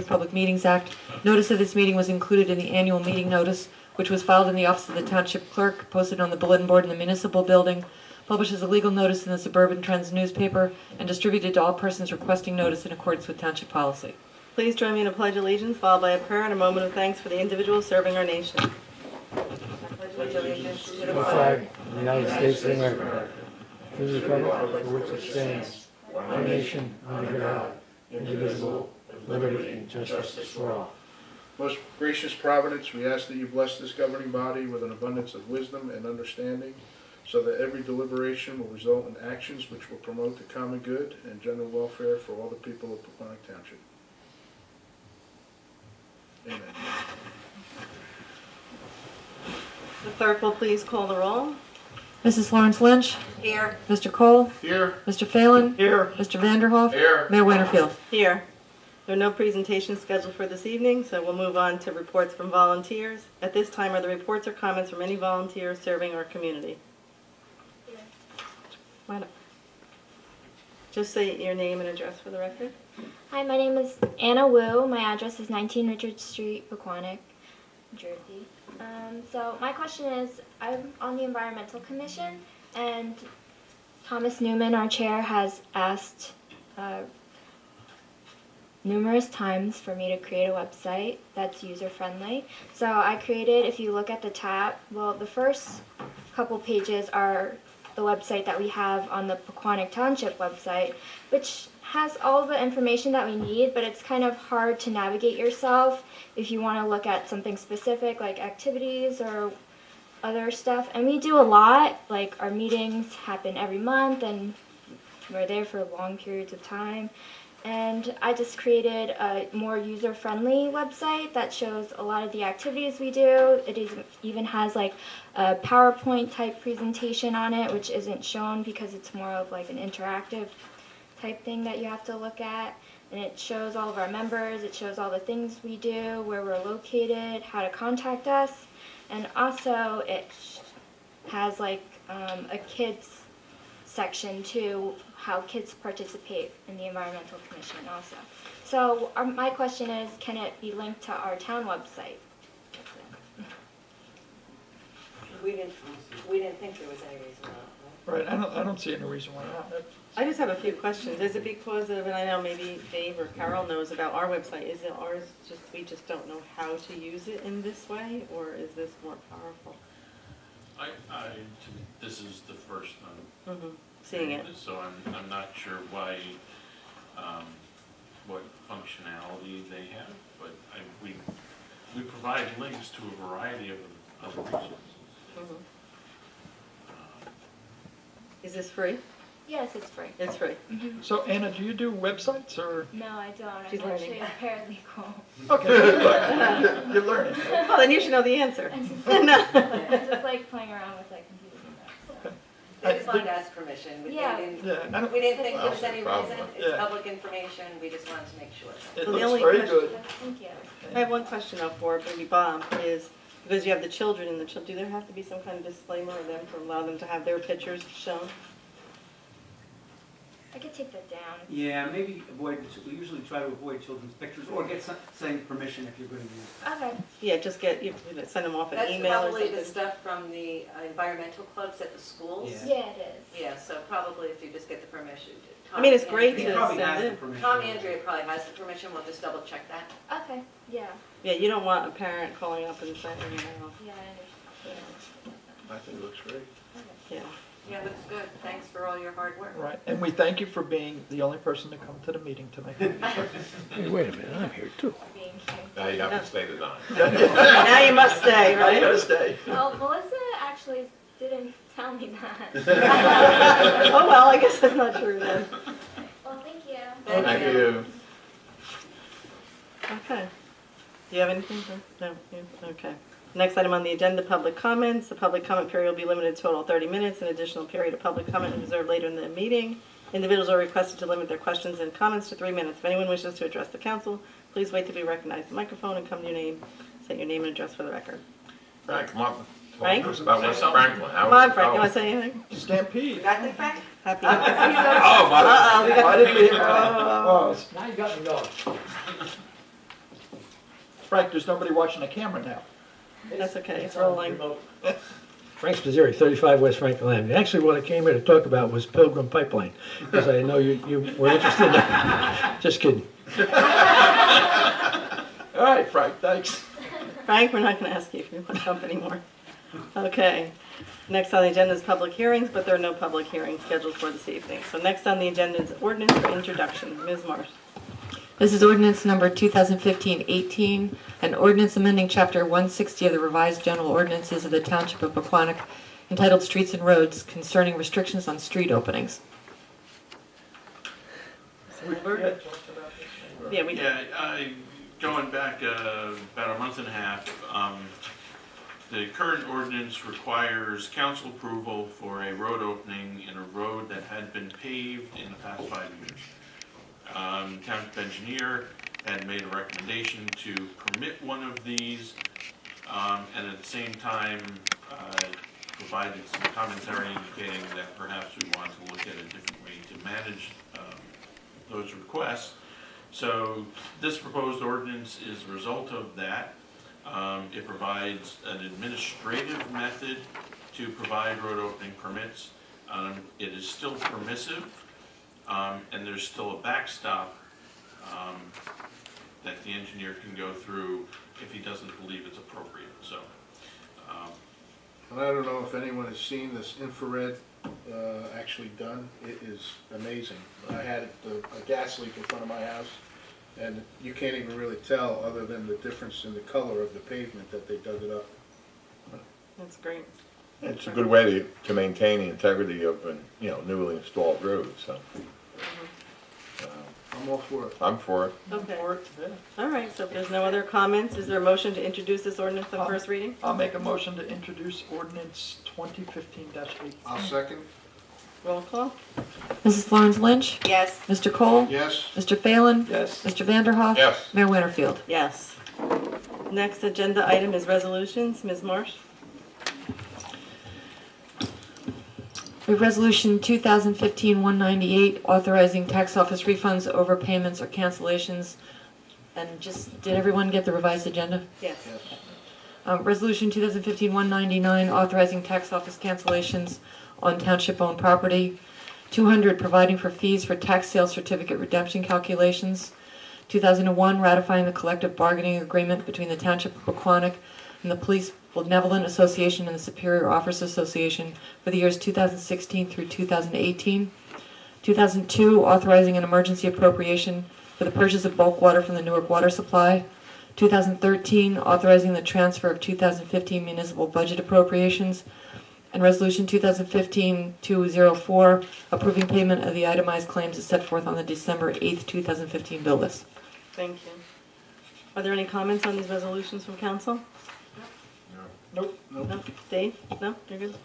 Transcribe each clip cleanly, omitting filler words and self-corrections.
Public Meetings Act. Notice of this meeting was included in the annual meeting notice, which was filed in the office of the Township Clerk, posted on the bulletin board in the municipal building, published as a legal notice in the Suburban Trends newspaper, and distributed to all persons requesting notice in accordance with Township policy. Please join me in a pledge of allegiance, followed by a prayer and a moment of thanks for the individuals serving our nation. I pledge allegiance to The flag of the United States of America, to the republic for which it stands, one nation, under God, indivisible, with liberty and justice for all. Most gracious Providence, we ask that you bless this governing body with an abundance of wisdom and understanding, so that every deliberation will result in actions which will promote the common good and general welfare for all the people of Pequannock Township. Amen. The clerk will please call the roll. Mrs. Lawrence Lynch. Here. Mr. Cole. Here. Mr. Phelan. Here. Mr. Vanderhoff. Here. Mayor Winterfield. Here. There are no presentations scheduled for this evening, so we'll move on to reports from volunteers. At this time, are there reports or comments from any volunteers serving our community? Why not? Just say your name and address for the record. Hi, my name is Anna Wu. My address is 19 Richard Street, Pequannock, New Jersey. So my question is, I'm on the Environmental Commission, and Thomas Newman, our chair, has asked numerous times for me to create a website that's user-friendly. So I created, if you look at the tab, well, the first couple pages are the website that we have on the Pequannock Township website, which has all the information that we need, but it's kind of hard to navigate yourself if you want to look at something specific like activities or other stuff. And we do a lot, like our meetings happen every month and we're there for long periods of time. And I just created a more user-friendly website that shows a lot of the activities we do. Even has like a PowerPoint type presentation on it, which isn't shown because it's more of like an interactive type thing that you have to look at. And it shows all of our members, it shows all the things we do, where we're located, how to contact us. And also it has like a kids section too, how kids participate in the Environmental Commission also. So my question is, can it be linked to our town website? We didn't think there was any reason not. Right, I don't see any reason why not. I just have a few questions. Is it because of, and I know maybe Dave or Carol knows about our website, is it ours just, we just don't know how to use it in this way, or is this more powerful? This is the first time. Seeing it. So I'm not sure why, what functionality they have, but we provide links to a variety of other resources. Is this free? Yes, it's free. It's free. So Anna, do you do websites or? No, I don't. She's I'm learning. actually a paralegal. Okay, good. You're learning. Well, then you should know the answer. I just like playing around with like computers and stuff. So. They just wanted to ask permission. Yeah. We didn't think there was any reason. It's Yeah. public information. We just wanted to make sure. It Well, the looks only very question- good. Thank you. I have one question though for maybe Bob, is because you have the children in the do there have to be some kind of disclaimer of them to allow them to have their pictures shown? I could take that down. Yeah, maybe avoid, we usually try to avoid children's pictures or get saying permission if you're going to use it. Okay. Yeah, just get, you know, send them off an That's email or probably something. the stuff from the environmental clubs at the schools. Yeah. Yeah, it is. Yeah, so probably if you just get the permission. I mean, it's Tom great He to probably send has the it. permission. Tom Andrea probably has the permission. We'll just double check that. Okay. Yeah. Yeah, you don't want a parent calling up and saying, you know, Yeah, I understand. I think it looks great. yeah. Yeah, looks good. Thanks for all your hard work. Right, and we thank you for being the only person to come to the meeting tonight. Hey, wait a minute, I'm here too. Being here. Now you have to stay the night. Now you must stay, Now you gotta right? stay. Oh, Melissa actually didn't tell me that. Oh, well, I guess that's not true then. Well, thank you. Thank you. Okay. Do you have anything? No? You- Okay. Next item on the agenda, public comments. The public comment period will be limited to total 30 minutes. An additional period of public comment is reserved later in the meeting. Individuals are requested to limit their questions and comments to 3 minutes. If anyone wishes to address the council, please wait to be recognized at the microphone and come to your name, state your name and address for the record. Frank, come on. Frank? Talk to us about West Franklin. How Come was on, it Frank, you going? want to say anything? Stampede. Got that, Frank? Happy. Oh, my. Uh-oh, we got. Why didn't we? Oh, Now you got me going. Frank, there's nobody watching the camera now. That's okay, it's rolling. Frank Spizzeri, 35 West Franklin Avenue. Actually, what I came here to talk about was Pilgrim Pipeline, because I know you were interested in that. Just kidding. All right, Frank, thanks. Frank, we're not going to ask you if you want to jump anymore. Okay. Next on the agenda is public hearings, but there are no public hearings scheduled for this evening. So next on the agenda is ordinance for introduction. Ms. Marsh. This is ordinance number 2015-18, an ordinance amending Chapter 160 of the revised general ordinances of the Township of Pequannock entitled Streets and Roads concerning restrictions on street openings. Yeah, we Yeah, going back about a month and a half, the current ordinance requires council approval for a road opening in a road that had been paved in the past 5 years. Township engineer had made a recommendation to permit one of these, and at the same time provided some commentary indicating that perhaps we want to look at a different way to manage those requests. So this proposed ordinance is a result of that. It provides an administrative method to provide road opening permits. It is still permissive, and there's still a backstop that the engineer can go through if he doesn't believe it's appropriate. So, And I don't know if anyone has seen this infrared actually done. It is amazing. I had a gas leak in front of my house, and you can't even really tell other than the difference in the color of the pavement that they dug it up. That's great. It's a good way to maintain the integrity of a, newly installed road, so. I'm all for it. I'm for it. Okay. All right, so if there's no other comments, is there a motion to introduce this ordinance on first reading? I'll make a motion to introduce ordinance 2015-8. I'll second. Roll call? Mrs. Florence Lynch? Yes. Mr. Cole? Yes. Mr. Phelan? Yes. Mr. Vanderhoff? Yes. Mayor Winterfield? Yes. Next agenda item is resolutions. Ms. Marsh? We have Resolution 2015-198, authorizing tax office refunds, overpayments, or cancellations. And did everyone get the revised agenda? Yes. Resolution 2015-199, authorizing tax office cancellations on township-owned property. 200, providing for fees for tax sale certificate redemption calculations. 2001, ratifying the collective bargaining agreement between the Township of Pequannock and the Police Benevolent Association and the Superior Officers Association for the years 2016 through 2018. 2002, authorizing an emergency appropriation for the purchase of bulk water from the Newark Water Supply. 2013, authorizing the transfer of 2015 municipal budget appropriations. And Resolution 2015-204, approving payment of the itemized claims as set forth on the December 8th, 2015 bill list. Thank you. Are there any comments on these resolutions from council? Nope. No? Dave? No? You're good?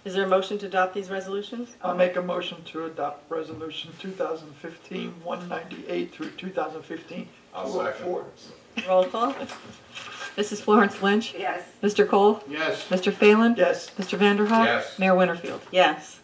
Is there a motion to adopt these resolutions? I'll make a motion to adopt resolution 2015-198 through 2015-204. I'll second. Roll call? Mrs. Florence Lynch? Yes. Mr. Cole? Yes. Mr. Phelan? Yes. Mr. Vanderhoff? Yes. Mayor Winterfield? Yes.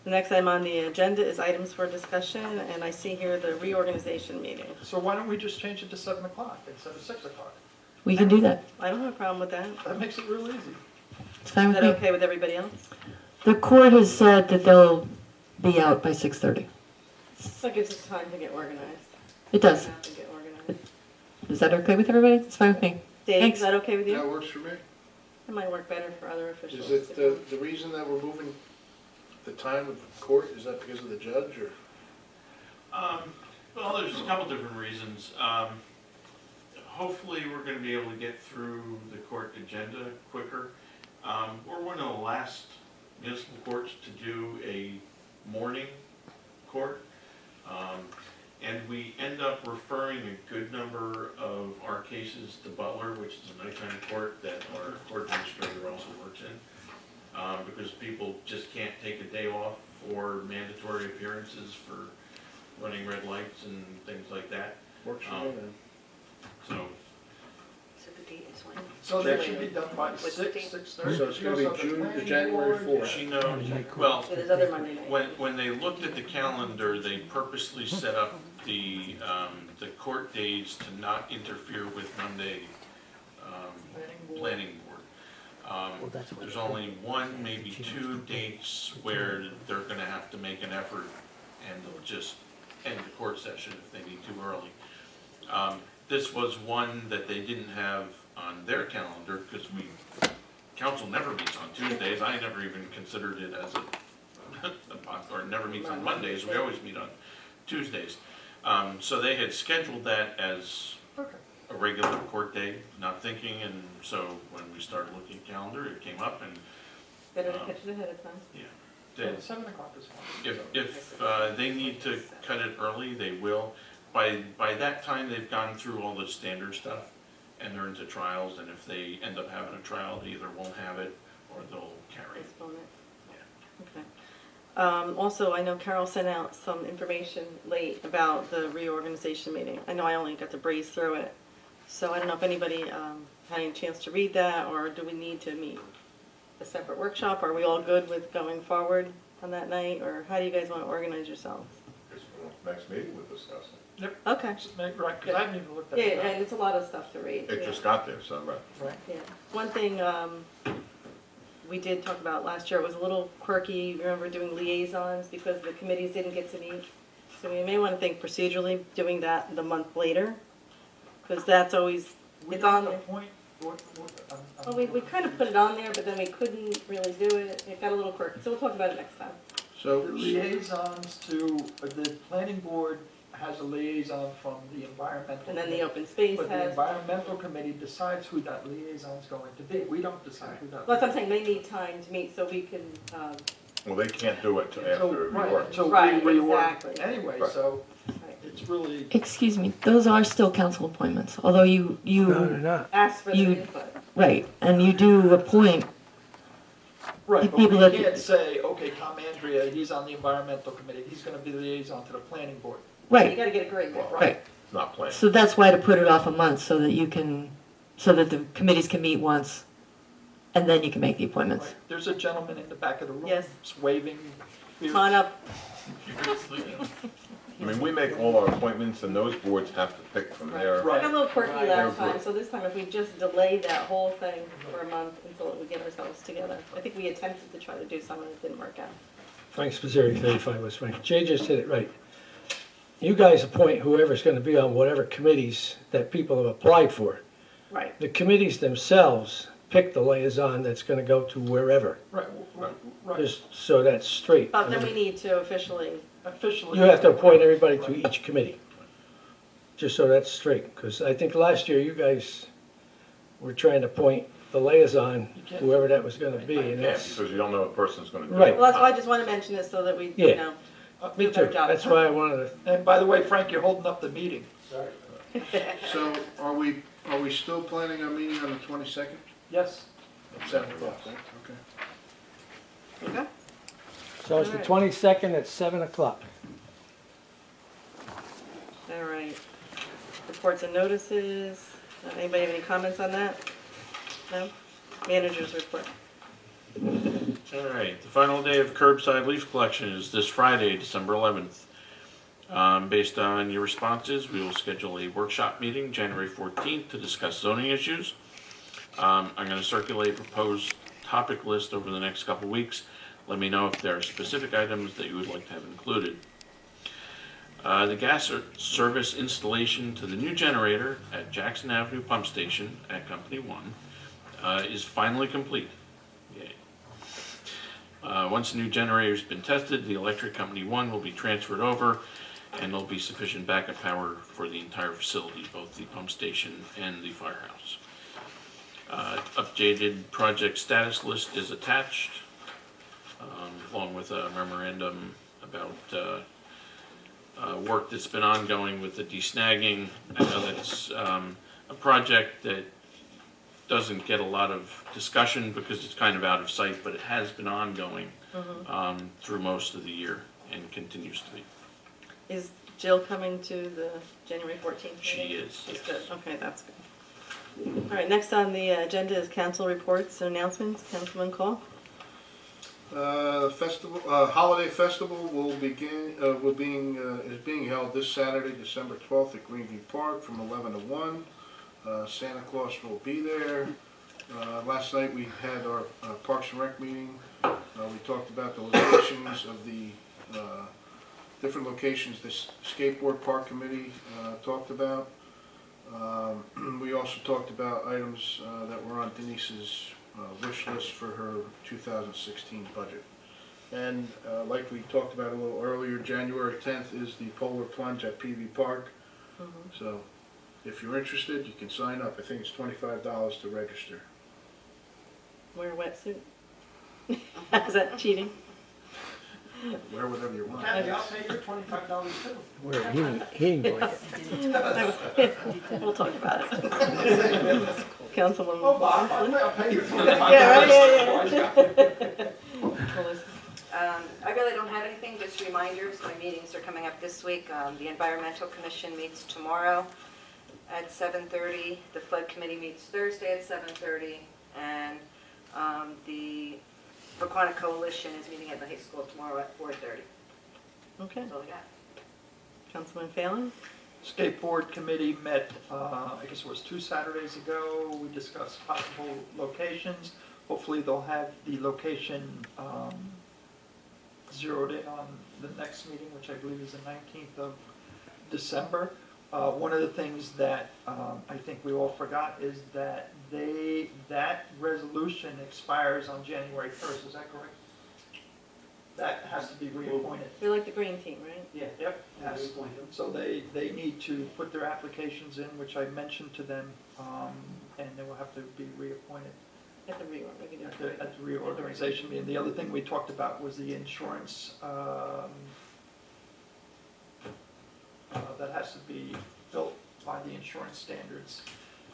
The next item on the agenda is items for discussion, and I see here the reorganization meeting. So why don't we just change it to 7 o'clock instead of 6 o'clock? We can do that. I don't have a problem with that. That makes it real easy. It's fine Is with that me. okay with everybody else? The court has said that they'll be out by 6:30. So it gives us time to get organized. It does. Have to get organized. Is that okay with everybody? It's fine with me. Dave, Thanks. is that okay with you? That works for me. It might work better for other officials. Is it the reason that we're moving the time of court, is that because of the judge, or? Well, there's a couple different reasons. Hopefully, we're going to be able to get through the court agenda quicker. We're one of the last municipal courts to do a morning court. And we end up referring a good number of our cases to Butler, which is a nighttime court that our court administrator also works in. Because people just can't take a day off for mandatory appearances for running red lights and things like that. Works for me then. So, So the date is when? So that should be done by What's 6, the date? 6:30. So it's gonna be January 4th. she knows, well, So there's other Monday nights. when they looked at the calendar, they purposely set up the court days to not interfere with Monday planning board. There's only one, maybe two dates where they're gonna have to make an effort and they'll just end the court session if they need too early. This was one that they didn't have on their calendar because council never meets on Tuesdays. I never even considered it as or never meets on Mondays. We always meet on Tuesdays. So they had scheduled that as a regular court day, not thinking, and so when we started looking at calendar, it came up and, Better to catch it ahead of time. yeah. Then 7 o'clock is fine. if they need to cut it early, they will. By that time, they've gone through all the standard stuff and they're into trials, and if they end up having a trial, they either won't have it or they'll carry it. Postpone it. Okay. Also, I know Carol sent out some information late about the reorganization meeting. I know I only got to breeze through it. So I don't know if anybody had any chance to read that, or do we need to meet a separate workshop? Are we all good with going forward on that night, or how do you guys want to organize yourselves? Next meeting we'll discuss it. Okay. Right, because I haven't even looked at Yeah, it. and it's a lot of stuff to read. It yeah. just got there, so, right. Right. Yeah. One thing we did talk about last year, it was a little quirky, remember doing liaisons because the committees didn't get to meet. So we may want to think procedurally, doing that the month later, because that's always, it's on there. Well, we kind of put it on there, but then we couldn't really do it. It got a little quirky, so we'll talk about it next time. So, The liaisons to, the planning board has a liaison from the environmental. And then the committee. open space But the has, environmental committee decides who that liaison's going to be. We don't decide who that. well, that's what I'm saying, they need time to meet so we can, Well, they can't do it till So, after it right, reworks. so Right, we rework exactly. anyway, Right. so right, it's really. Excuse me, those are still council appointments, although you not. ask for the You- input. right, and you do appoint, Right, but people we that- can't say, okay, Tom Andrea, he's on the environmental committee, he's gonna be the liaison to the planning board. You right, gotta get agreement. right. Not planned. So that's why to put it off a month, so that you can, so that the committees can meet once, and then you can make the appointments. Right. There's a gentleman in the back of the room. Yes. Waving. Come on up. I mean, we make all our appointments and those boards have to pick from there. I got a little quirky Right. last time, so this time if we just delay that whole thing for a month until we get ourselves together. I think we attempted to try to do some and it didn't work out. Frank Spizzeri, 35 West Frank. Jay just hit it right. You guys appoint whoever's going to be on whatever committees that people have applied for. Right. The committees themselves pick the liaison that's going to go to wherever, Right, right. just so that's straight. But then we need to officially, Officially. You have to appoint everybody to each committee, just so that's straight. Because I think last year you guys were trying to appoint the liaison, whoever that was going to be, and Yeah, that's, because you don't know what the person's gonna do. Right. well, that's why I just want to mention it so that we, you Yeah. know, me do a better too. job. That's why I wanted to. And by the way, Frank, you're holding up the meeting. so are we still planning on meeting on the 22nd? Yes. At 7 o'clock, right? Okay. Okay. So it's the 22nd at 7 o'clock. All right. Reports and notices. Anybody have any comments on that? No? Managers report. All right, the final day of curbside leaf collection is this Friday, December 11th. Based on your responses, we will schedule a workshop meeting January 14th to discuss zoning issues. I'm going to circulate a proposed topic list over the next couple weeks. Let me know if there are specific items that you would like to have included. The gas service installation to the new generator at Jackson Avenue Pump Station at Company 1 is finally complete. Yay. Once the new generator has been tested, the electric company 1 will be transferred over and there'll be sufficient backup power for the entire facility, both the pump station and the firehouse. Updated project status list is attached, along with a memorandum about work that's been ongoing with the desnagging. I know that's a project that doesn't get a lot of discussion because it's kind of out of sight, but it has been ongoing through most of the year and continues to be. Is Jill coming to the January 14th meeting? She is, She's yes. good. Okay, that's good. All right, next on the agenda is council reports and announcements. Councilman Call. Holiday festival is being held this Saturday, December 12th at Greenview Park from 11 to 1. Santa Claus will be there. Last night we had our Parks and Rec meeting. We talked about the locations of the different locations this skateboard park committee talked about. We also talked about items that were on Denise's wish list for her 2016 budget. And like we talked about a little earlier, January 10th is the Polar Plunge at PV Park. So if you're interested, you can sign up. I think it's $25 to register. Wear a wetsuit? Is that cheating? Wear whatever you want. Kathy, I'll pay your $25 too. Where he ain't going yet. We'll talk about it. Councilwoman. Oh, Bob, I'll pay your $25. Yeah, right, Melissa. I really don't have anything, just reminders. My meetings are coming up this week. The Environmental Commission meets tomorrow at 7:30. The Flood Committee meets Thursday at 7:30. And the Pequannock Coalition is meeting at the high school tomorrow at 4:30. Okay. That's all I got. Councilman Phelan? Skateboard committee met, I guess it was 2 Saturdays ago. We discussed possible locations. Hopefully they'll have the location zeroed in on the next meeting, which I believe is the 19th of December. One of the things that I think we all forgot is that that resolution expires on January 1st. Is that correct? That has to be reappointed. You're like the green team, right? Yeah. Yep. Yes. So they need to put their applications in, which I mentioned to them, and they will have to be reappointed At the reorg. We can do it. at the reorganization meeting. The other thing we talked about was the insurance that has to be built by the insurance standards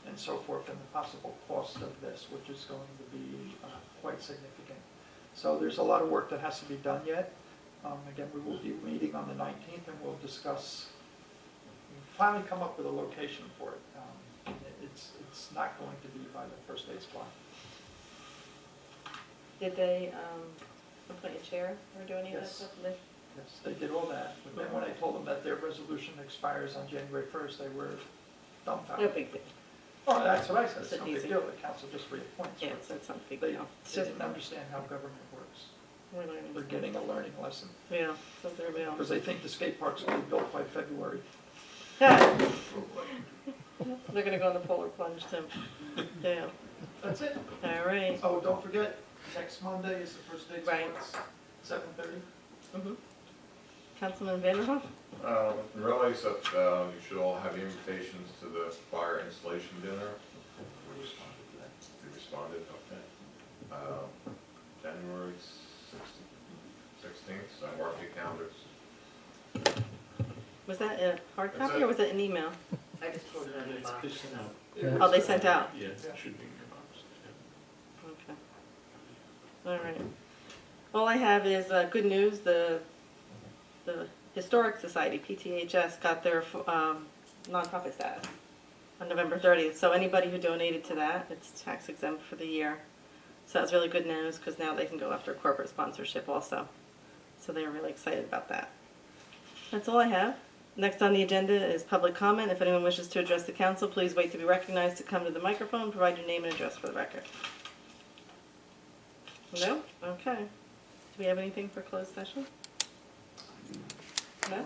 and so forth, and the possible cost of this, which is going to be quite significant. So there's a lot of work that has to be done yet. Again, we will be meeting on the 19th, and we'll discuss, finally come up with a location for it. It's not going to be by the first day supply. Did they appoint a chair or do any of that Yes. stuff? Yes, they did all that, but then when I told them that their resolution expires on January 1st, they were No dumbfounded. big deal. Oh, that's what I said, It's it's no big easy. deal, the council just reappoints. Yeah, her. it's not a big They deal. It's they just, didn't understand how government works. we're learning. They're getting a learning lesson, Yeah, so they're real. because they think the skate parks will be built by February. They're gonna go on the polar plunge too. Yeah, That's it. all right. Oh, don't forget, next Monday is the first day Right. sports, 7:30. Councilman Vanderhoff? Realize that you should all have invitations to the fire installation dinner. We responded to that. You responded, okay. January 16th, so mark your calendars. Was that a hard That's copy it. or was it an email? I just told it on the box. Oh, they sent out? Yeah, it should be in your box. Okay. All right. All I have is good news. The Historic Society, PTHS, got their nonprofit status on November 30th. So anybody who donated to that, it's tax exempt for the year. So that's really good news because now they can go after corporate sponsorship also. So they're really excited about that. That's all I have. Next on the agenda is public comment. If anyone wishes to address the council, please wait to be recognized to come to the microphone. Provide your name and address for the record. No? Okay. Do we have anything for closed session? No?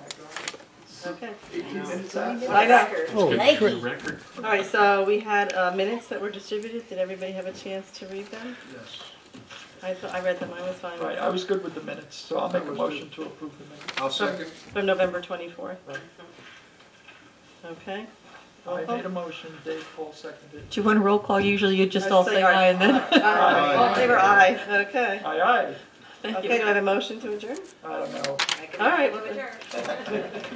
Okay. 18 minutes out. I know. Holy crap. Record? All right, so we had minutes that were distributed. Did everybody have a chance to read them? Yes. I read them. I was fine. Right, I was good with the minutes, so I'll make a motion to approve the minutes. I'll second. From November 24th. Right. Okay. I made a motion, Dave Cole seconded. Do you want a roll call? Usually you just all say aye and then. Aye. All in favor, aye. Okay. Aye, aye. Okay, do I have a motion to adjourn? I don't know. All right. Move adjourned.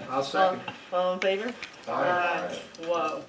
I'll second. All in favor? Aye. Whoa.